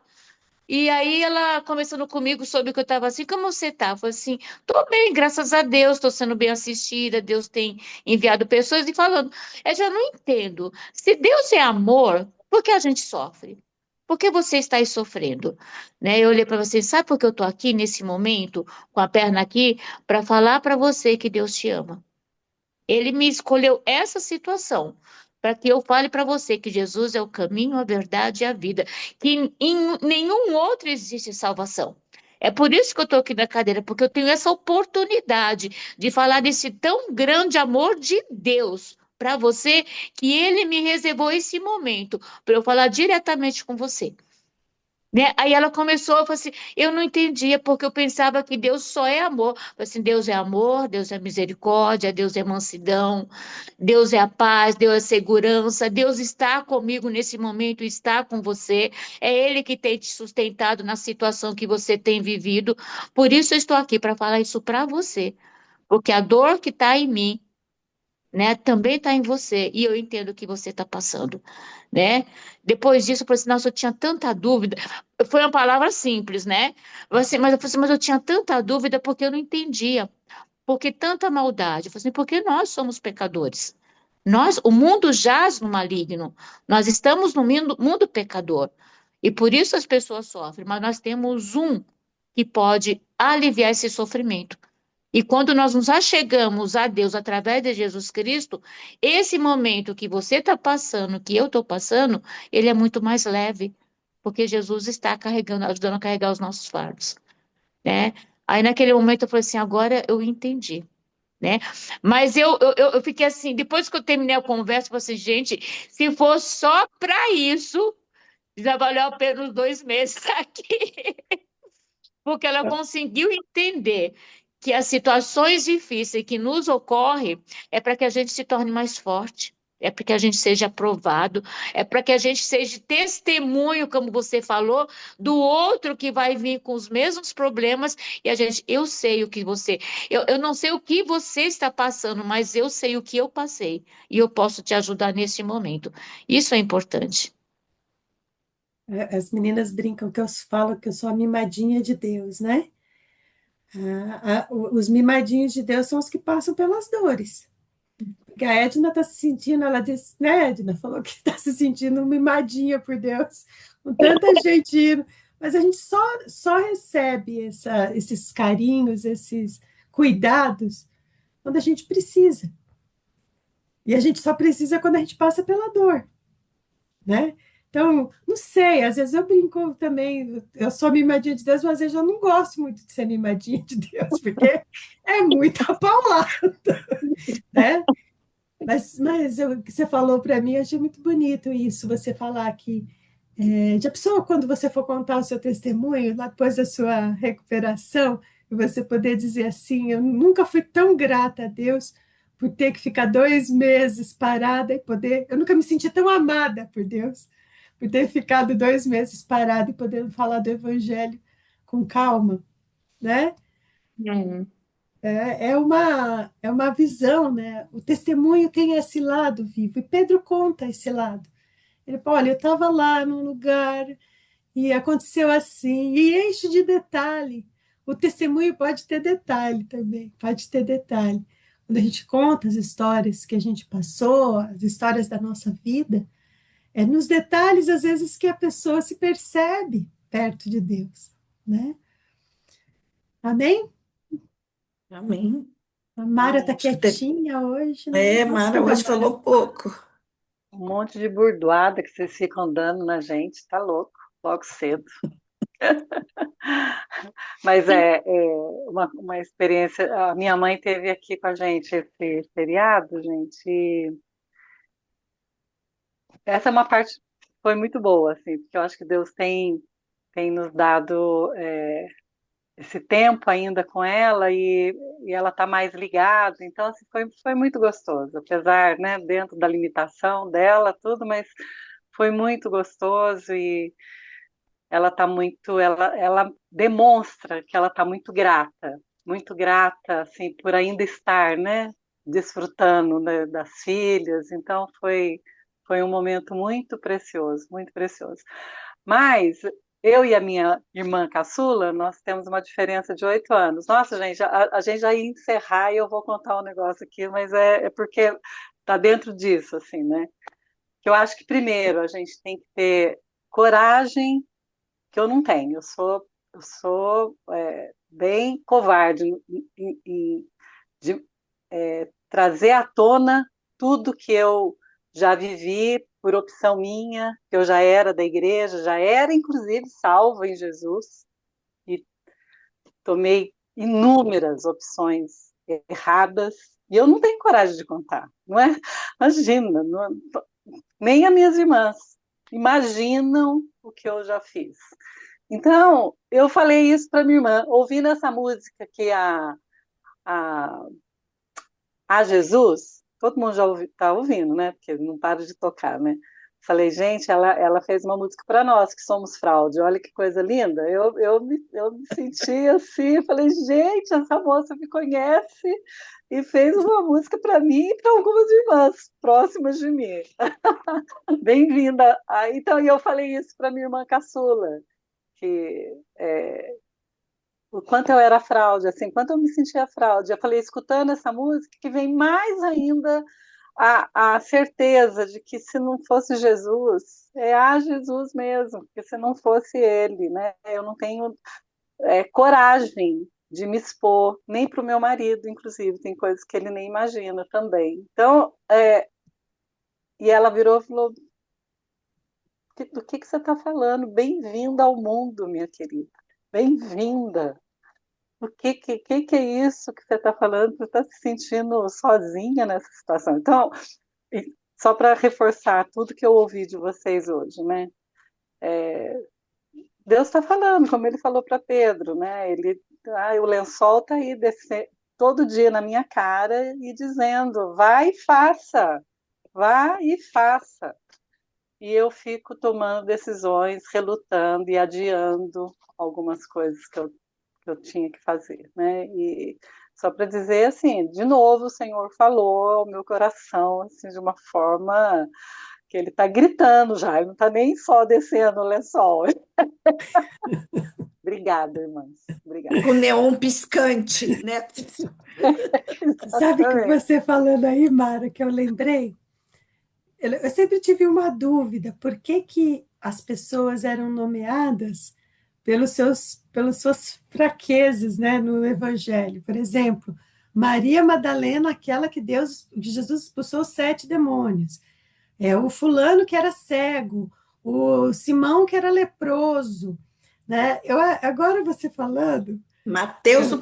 E aí ela conversando comigo sobre o que eu estava assim, como você tá? Eu falei assim, tô bem, graças a Deus, estou sendo bem assistida, Deus tem enviado pessoas e falando. Eu já não entendo. Se Deus é amor, por que a gente sofre? Por que você está aí sofrendo? Né? Eu olhei para você, sabe por que eu estou aqui nesse momento, com a perna aqui, para falar para você que Deus te ama. Ele me escolheu essa situação para que eu fale para você que Jesus é o caminho, a verdade e a vida, que em nenhum outro existe salvação. É por isso que eu estou aqui na cadeira, porque eu tenho essa oportunidade de falar desse tão grande amor de Deus para você, que ele me reservou esse momento para eu falar diretamente com você. Né? Aí ela começou, eu falei assim, eu não entendia, porque eu pensava que Deus só é amor. Eu falei assim, Deus é amor, Deus é misericórdia, Deus é mansidão, Deus é a paz, Deus é segurança, Deus está comigo nesse momento, está com você. É Ele que tem te sustentado na situação que você tem vivido. Por isso eu estou aqui para falar isso para você, porque a dor que está em mim, né, também está em você, e eu entendo o que você está passando, né? Depois disso, eu falei assim, nossa, eu tinha tanta dúvida. Foi uma palavra simples, né? Mas eu falei assim, mas eu tinha tanta dúvida porque eu não entendia. Por que tanta maldade? Eu falei assim, porque nós somos pecadores. O mundo jaz no maligno. Nós estamos no mundo pecador. E por isso as pessoas sofrem, mas nós temos um que pode aliviar esse sofrimento. E quando nós nos achegamos a Deus através de Jesus Cristo, esse momento que você está passando, que eu estou passando, ele é muito mais leve, porque Jesus está carregando, ajudando a carregar os nossos fardos, né? Aí naquele momento eu falei assim, agora eu entendi, né? Mas eu fiquei assim, depois que eu terminei a conversa, eu falei assim, gente, se for só para isso, já valeu a pena os 2 meses aqui. Porque ela conseguiu entender que as situações difíceis que nos ocorrem é para que a gente se torne mais forte. É para que a gente seja aprovado, é para que a gente seja testemunho, como você falou, do outro que vai vir com os mesmos problemas e a gente, eu sei o que você, eu não sei o que você está passando, mas eu sei o que eu passei e eu posso te ajudar nesse momento. Isso é importante. As meninas brincam que eu falo que eu sou a mimadinha de Deus, né? Os mimadinhos de Deus são os que passam pelas dores. Porque a Edna está se sentindo, ela disse, né, Edna? Falou que está se sentindo mimadinha por Deus, com tanta gente indo. Mas a gente só recebe esses carinhos, esses cuidados, quando a gente precisa. E a gente só precisa quando a gente passa pela dor, né? Então, não sei, às vezes eu brinco também, eu sou mimadinha de Deus, mas eu já não gosto muito de ser mimadinha de Deus, porque é muita paulada, né? Mas o que você falou para mim, eu achei muito bonito isso, você falar que já pensou quando você for contar o seu testemunho, lá depois da sua recuperação, e você poder dizer assim, eu nunca fui tão grata a Deus por ter que ficar 2 meses parada e poder, eu nunca me senti tão amada por Deus, por ter ficado 2 meses parada e podendo falar do Evangelho com calma, né? Hum. É uma visão, né? O testemunho tem esse lado vivo, e Pedro conta esse lado. Ele fala, olha, eu estava lá num lugar e aconteceu assim, e enche de detalhe. O testemunho pode ter detalhe também, pode ter detalhe. Quando a gente conta as histórias que a gente passou, as histórias da nossa vida, é nos detalhes, às vezes, que a pessoa se percebe perto de Deus, né? Amém? Amém. A Mara está Acho que quietinha hoje, né? Mara Assunta, hoje Mara. falou pouco. Um monte de burdoada que vocês ficam dando na gente, tá louco, logo cedo. Mas é uma experiência. A minha mãe teve aqui com a gente esse feriado, gente, e essa é uma parte que foi muito boa, assim, porque eu acho que Deus tem nos dado esse tempo ainda com ela e ela está mais ligada, então assim, foi muito gostoso, apesar, né, dentro da limitação dela, tudo, mas foi muito gostoso e ela tá muito, ela demonstra que ela está muito grata, assim, por ainda estar, né, desfrutando, né, das filhas. Então foi um momento muito precioso, muito precioso. Mas eu e a minha irmã caçula, nós temos uma diferença de 8 anos. Nossa, gente, a gente já ia encerrar e eu vou contar um negócio aqui, mas é porque tá dentro disso, assim, né? Que eu acho que primeiro a gente tem que ter coragem que eu não tenho. Eu sou bem covarde de trazer à tona tudo que eu já vivi por opção minha, que eu já era da igreja, já era inclusive salva em Jesus e tomei inúmeras opções erradas e eu não tenho coragem de contar, não é? Imagina, não, nem as minhas irmãs imaginam o que eu já fiz. Então, eu falei isso para minha irmã, ouvindo essa música que a, a Jesus, todo mundo já está ouvindo, né? Porque não para de tocar, né? Falei, gente, ela fez uma música para nós que somos fraude, olha que coisa linda. Eu me senti assim, falei, gente, essa moça me conhece e fez uma música para mim e para algumas irmãs próximas de mim. Bem-vinda. Então, eu falei isso para minha irmã caçula, que o quanto eu era fraude, assim, quanto eu me sentia fraude. Eu falei, escutando essa música, que vem mais ainda a certeza de que se não fosse Jesus, é a Jesus mesmo, porque se não fosse ele, né, eu não tenho coragem de me expor, nem para o meu marido, inclusive, tem coisas que ele nem imagina também. Então, e ela virou e falou, do que você está falando? Bem-vinda ao mundo, minha querida, bem-vinda. O que é isso que você está falando? Você está se sentindo sozinha nessa situação? Então, só para reforçar tudo que eu ouvi de vocês hoje, né? Deus está falando, como ele falou para Pedro, né? O lençol está aí todo dia na minha cara e dizendo, vai e faça. vá e faça. E eu fico tomando decisões, relutando e adiando algumas coisas que eu tinha que fazer, né? E só para dizer assim, de novo, o Senhor falou ao meu coração assim de uma forma que ele está gritando já, ele não está nem só descendo o lençol. Obrigada, irmãs. Obrigada. Com neon piscante, né? Sabe que Exatamente. você falando aí, Mara, que eu lembrei? Eu sempre tive uma dúvida, por que que as pessoas eram nomeadas pelas suas fraquezas, né, no Evangelho? Por exemplo, Maria Madalena, aquela que Jesus expulsou 7 demônios. O fulano que era cego, o Simão que era leproso, né? Agora você falando, Mateus o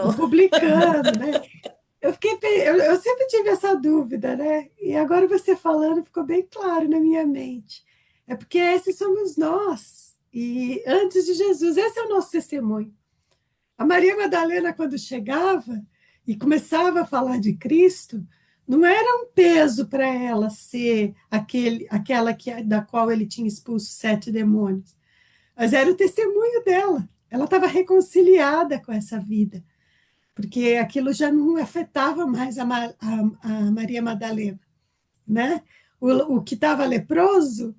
o publicano. publicano, né? Eu sempre tive essa dúvida, né? E agora você falando ficou bem claro na minha mente. É porque esses somos nós. E antes de Jesus, esse é o nosso testemunho. A Maria Madalena, quando chegava e começava a falar de Cristo, não era um peso para ela ser aquela da qual ele tinha expulso 7 demônios, mas era o testemunho dela. Ela estava reconciliada com essa vida, porque aquilo já não afetava mais a Maria Madalena, né? O que estava leproso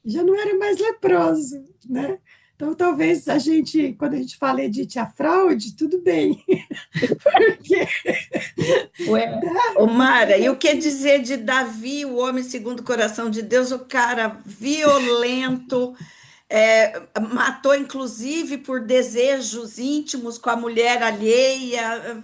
já não era mais leproso, né? Então, talvez quando a gente fala Edith a fraude, tudo bem, porque Ué. Ô, Mara, e o que dizer de Davi, o homem segundo o coração de Deus, o cara violento, matou inclusive por desejos íntimos com a mulher alheia,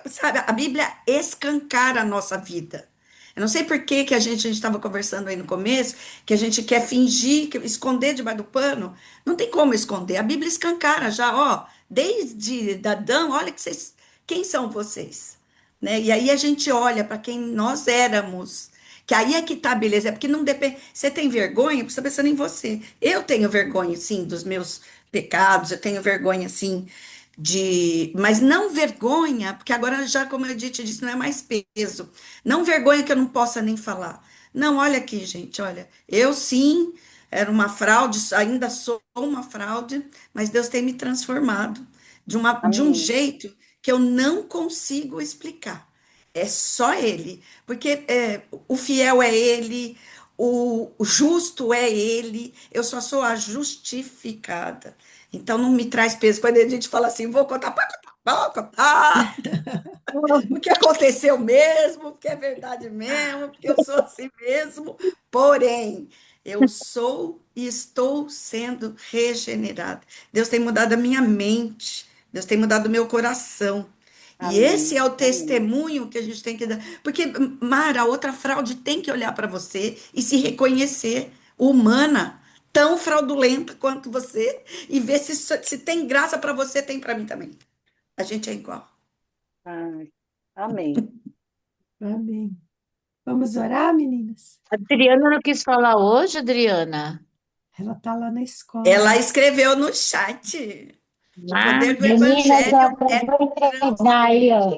sabe? A Bíblia escancara a nossa vida. Eu não sei por que que a gente estava conversando aí no começo, que a gente quer fingir, esconder debaixo do pano. Não tem como esconder. A Bíblia escancara já, ó, desde Adão, olha que vocês, quem são vocês? Né? E aí a gente olha para quem nós éramos. Que aí é que tá, beleza. É porque não depende. Você tem vergonha porque você está pensando em você. Eu tenho vergonha, sim, dos meus pecados, eu tenho vergonha, sim, Mas não vergonha, porque agora já, como a Edith disse, não é mais peso. Não vergonha que eu não possa nem falar. Não, olha aqui, gente, olha. Eu, sim, era uma fraude, ainda sou uma fraude, mas Deus tem me transformado de um Amém. jeito que eu não consigo explicar. É só Ele, porque o fiel é Ele, o justo é Ele, eu só sou a justificada. Então não me traz peso. Quando a gente fala assim, vou contar o que aconteceu mesmo, o que é verdade mesmo, porque eu sou assim mesmo. Porém, eu sou e estou sendo regenerada. Deus tem mudado a minha mente, Deus tem mudado o meu coração. E esse Amém. é o Amém. testemunho que a gente tem que dar. Porque, Mara, a outra fraude tem que olhar para você e se reconhecer humana, tão fraudulenta quanto você, e ver se tem graça para você, tem para mim também. A gente é igual. Ai, amém. amém. Vamos orar, meninas? A Adriana não quis falar hoje, Adriana? Ela está lá na Ela escola. escreveu no chat. O Ah, poder do Meninas, evangelho ó, é vou trans. entregar aí, ó,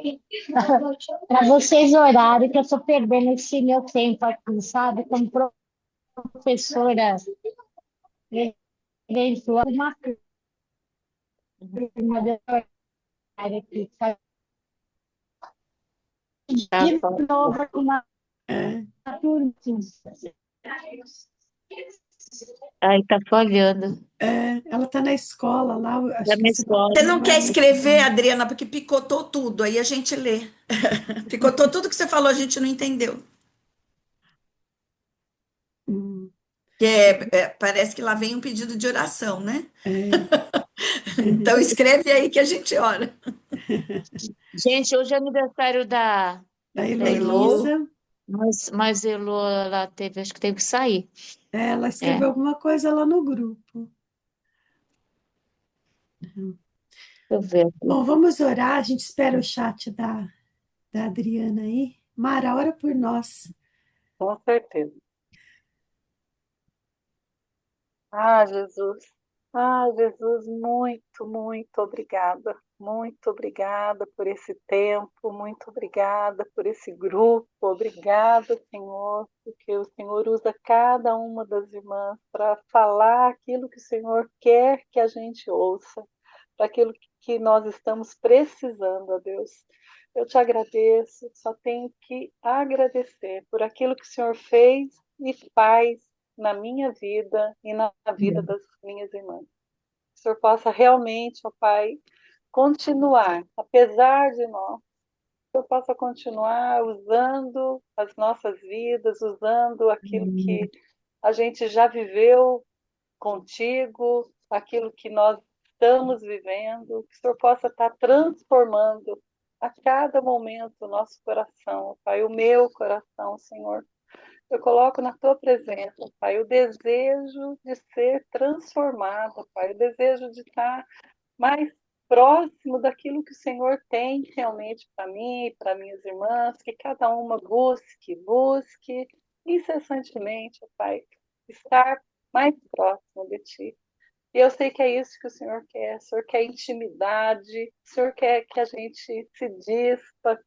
para vocês orarem, que eu estou perdendo esse meu tempo aqui, sabe? Como professora, eventual, uma turma de horário aqui, sabe? tá, De novo, uma É, turma. ai, tá falhando. ela está na escola lá, Da acho que minha você escola. Você não não vai quer ler. escrever, Adriana, porque picotou tudo, aí a gente lê. Picotou tudo que você falou, a gente não entendeu. Hum, Que parece que lá vem um pedido de oração, né? é. Então escreve aí que a gente ora. Gente, hoje é aniversário Da da Elô, Elô, Heloísa, mas Elô, ela teve, acho que teve que sair. ela É, escreveu alguma coisa lá no grupo. deixa eu ver aqui. Bom, vamos orar. A gente espera o chat da Adriana aí. Mara, ora por nós. Com certeza. Ah, Jesus. Ah, Jesus, muito, muito obrigada. Muito obrigada por esse tempo, muito obrigada por esse grupo, obrigada, Senhor, porque o Senhor usa cada uma das irmãs para falar aquilo que o Senhor quer que a gente ouça, para aquilo que nós estamos precisando, ó Deus. Eu te agradeço, só tenho que agradecer por aquilo que o Senhor fez e faz na minha vida e na vida das minhas irmãs. Que o Senhor possa realmente, ó Pai, continuar, apesar de nós, que eu possa continuar usando as nossas vidas, usando aquilo que a gente já viveu contigo, aquilo que nós estamos vivendo, que o Senhor possa estar transformando a cada momento o nosso coração, Pai, o meu coração, Senhor. Eu coloco na tua presença, Pai, o desejo de ser transformado, Pai, o desejo de estar mais próximo daquilo que o Senhor tem realmente para mim e para minhas irmãs, que cada uma busque incessantemente, Pai, estar mais próximo de Ti. E eu sei que é isso que o Senhor quer. O Senhor quer intimidade, o Senhor quer que a gente se dispa,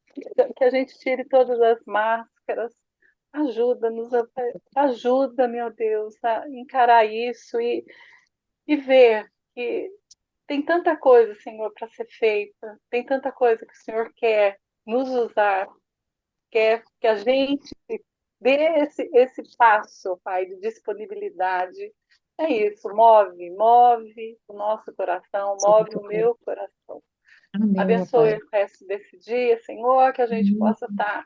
que a gente tire todas as máscaras. Ajuda-nos, ajuda, meu Deus, a encarar isso e ver que tem tanta coisa, Senhor, para ser feita, tem tanta coisa que o Senhor quer nos usar, quer que a gente dê esse passo, Pai, de disponibilidade. É isso, move o nosso coração, move o meu coração. Amém, meu Abençoe Pai. o resto desse dia, Senhor, que a gente possa estar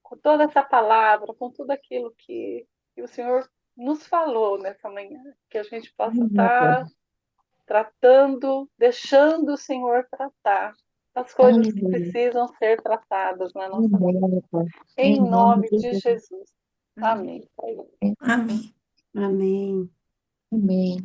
com toda essa palavra, com tudo aquilo que o Senhor nos falou nessa manhã, que a gente possa Amém, meu Pai. estar tratando, deixando o Senhor tratar as coisas que Aleluia. precisam ser tratadas na nossa Amém, vida. meu Pai. Em Em nome nome de de Jesus. Jesus. Amém. Pai. Amém. Amém. Amém.